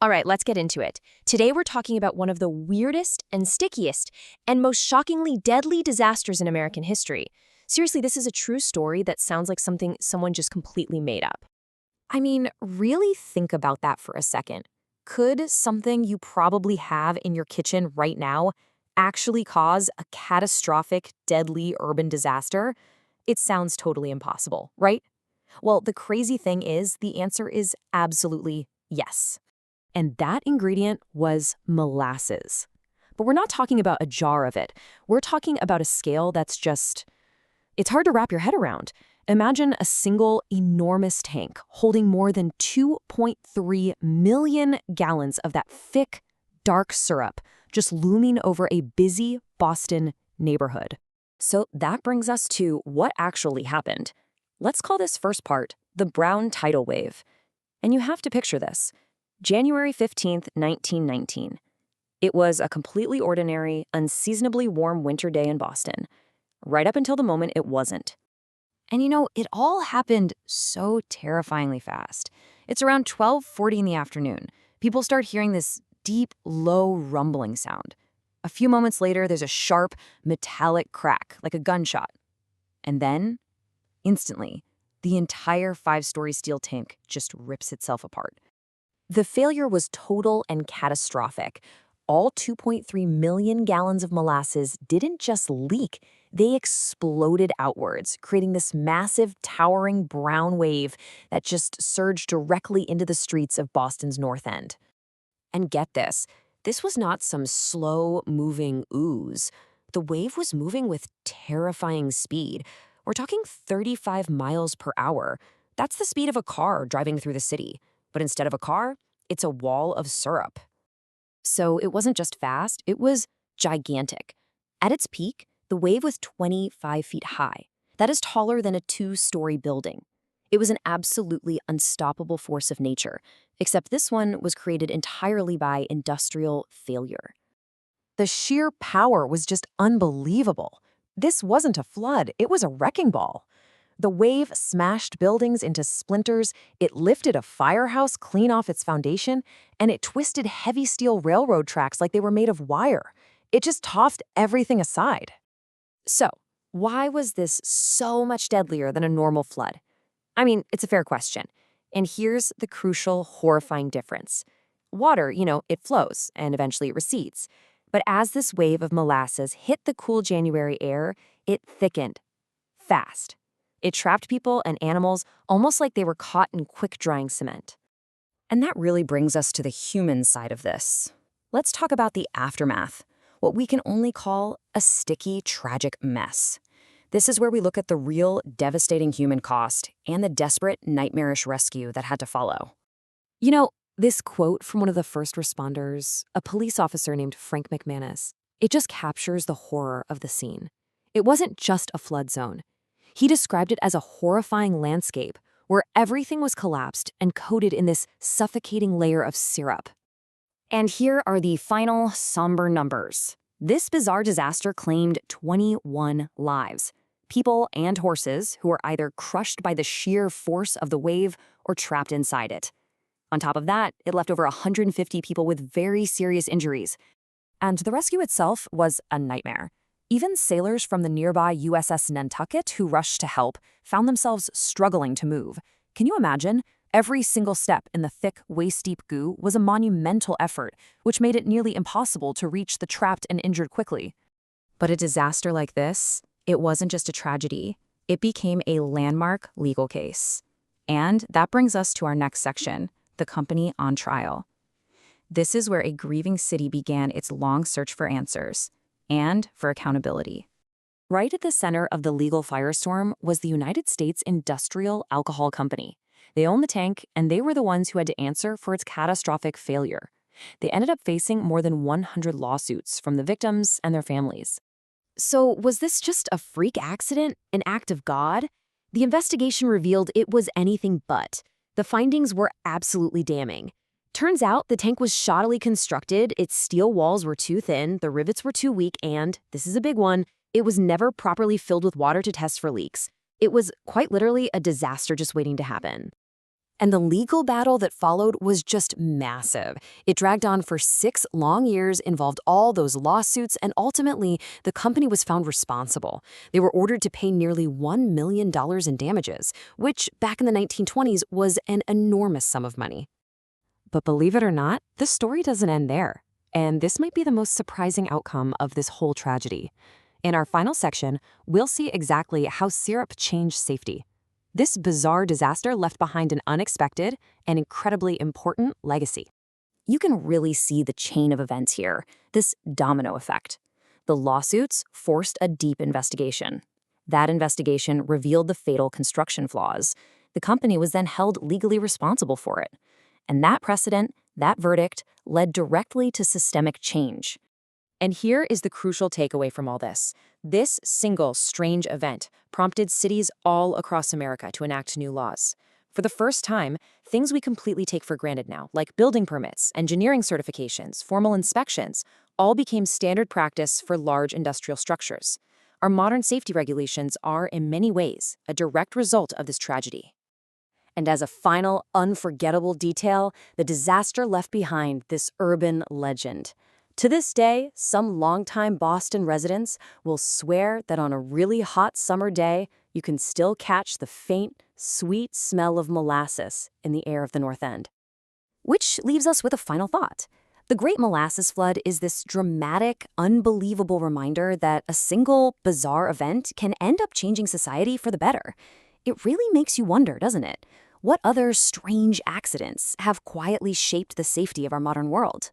All right, let's get into it. Today we're talking about one of the weirdest and stickiest and most shockingly deadly disasters in American history. Seriously, this is a true story that sounds like something someone just completely made up. I mean, really think about that for a second. Could something you probably have in your kitchen right now actually cause a catastrophic, deadly urban disaster? It sounds totally impossible, right? Well, the crazy thing is, the answer is absolutely yes. And that ingredient was molasses. But we're not talking about a jar of it. We're talking about a scale that's just, it's hard to wrap your head around. Imagine a single enormous tank holding more than 2.3 million gallons of that thick, dark syrup just looming over a busy Boston neighborhood. So that brings us to what actually happened. Let's call this first part the brown tidal wave. And you have to picture this. January 15th, 1919. It was a completely ordinary, unseasonably warm winter day in Boston, right up until the moment it wasn't. And it all happened so terrifyingly fast. It's around 12:40 in the afternoon. People start hearing this deep, low rumbling sound. A few moments later, there's a sharp, metallic crack, like a gunshot. And then, instantly, the entire 5-story steel tank just rips itself apart. The failure was total and catastrophic. All 2.3 million gallons of molasses didn't just leak, they exploded outwards, creating this massive, towering brown wave that just surged directly into the streets of Boston's North End. And get this was not some slow-moving ooze. The wave was moving with terrifying speed. We're talking 35 miles per hour. That's the speed of a car driving through the city. But instead of a car, it's a wall of syrup. So it wasn't just fast, it was gigantic. At its peak, the wave was 25 feet high. That is taller than a 2-story building. It was an absolutely unstoppable force of nature, except this one was created entirely by industrial failure. The sheer power was just unbelievable. This wasn't a flood, it was a wrecking ball. The wave smashed buildings into splinters, it lifted a firehouse clean off its foundation, and it twisted heavy steel railroad tracks like they were made of wire. It just tossed everything aside. So, why was this so much deadlier than a normal flood? I mean, it's a fair question. And here's the crucial, horrifying difference. Water, it flows, and eventually it recedes. But as this wave of molasses hit the cool January air, it thickened. Fast. It trapped people and animals almost like they were caught in quick-drying cement. And that really brings us to the human side of this. Let's talk about the aftermath, what we can only call a sticky, tragic mess. This is where we look at the real, devastating human cost and the desperate, nightmarish rescue that had to follow. This quote from one of the first responders, a police officer named Frank McManus, it just captures the horror of the scene. It wasn't just a flood zone. He described it as a horrifying landscape where everything was collapsed and coated in this suffocating layer of syrup. And here are the final somber numbers. This bizarre disaster claimed 21 lives. People and horses who were either crushed by the sheer force of the wave or trapped inside it. On top of that, it left over 150 people with very serious injuries. And the rescue itself was a nightmare. Even sailors from the nearby USS Nantucket who rushed to help found themselves struggling to move. Can you imagine? Every single step in the thick, waist-deep goo was a monumental effort, which made it nearly impossible to reach the trapped and injured quickly. But a disaster like this, it wasn't just a tragedy. It became a landmark legal case. And that brings us to our next section, the company on trial. This is where a grieving city began its long search for answers and for accountability. Right at the center of the legal firestorm was the United States Industrial Alcohol Company. They owned the tank, and they were the ones who had to answer for its catastrophic failure. They ended up facing more than 100 lawsuits from the victims and their families. So was this just a freak accident, an act of God? The investigation revealed it was anything but. The findings were absolutely damning. Turns out the tank was shoddily constructed, its steel walls were too thin, the rivets were too weak, and, this is a big one, it was never properly filled with water to test for leaks. It was quite literally a disaster just waiting to happen. And the legal battle that followed was just massive. It dragged on for 6 long years, involved all those lawsuits, and ultimately, the company was found responsible. They were ordered to pay nearly $1 million in damages, which back in the 1920s was an enormous sum of money. But believe it or not, the story doesn't end there. And this might be the most surprising outcome of this whole tragedy. In our final section, we'll see exactly how syrup changed safety. This bizarre disaster left behind an unexpected and incredibly important legacy. You can really see the chain of events here, this domino effect. The lawsuits forced a deep investigation. That investigation revealed the fatal construction flaws. The company was then held legally responsible for it. And that precedent, that verdict, led directly to systemic change. And here is the crucial takeaway from all this. This single strange event prompted cities all across America to enact new laws. For the first time, things we completely take for granted now, like building permits, engineering certifications, formal inspections, all became standard practice for large industrial structures. Our modern safety regulations are, in many ways, a direct result of this tragedy. And as a final, unforgettable detail, the disaster left behind this urban legend. To this day, some longtime Boston residents will swear that on a really hot summer day, you can still catch the faint, sweet smell of molasses in the air of the North End. Which leaves us with a final thought. The Great Molasses Flood is this dramatic, unbelievable reminder that a single, bizarre event can end up changing society for the better. It really makes you wonder, doesn't it? What other strange accidents have quietly shaped the safety of our modern world?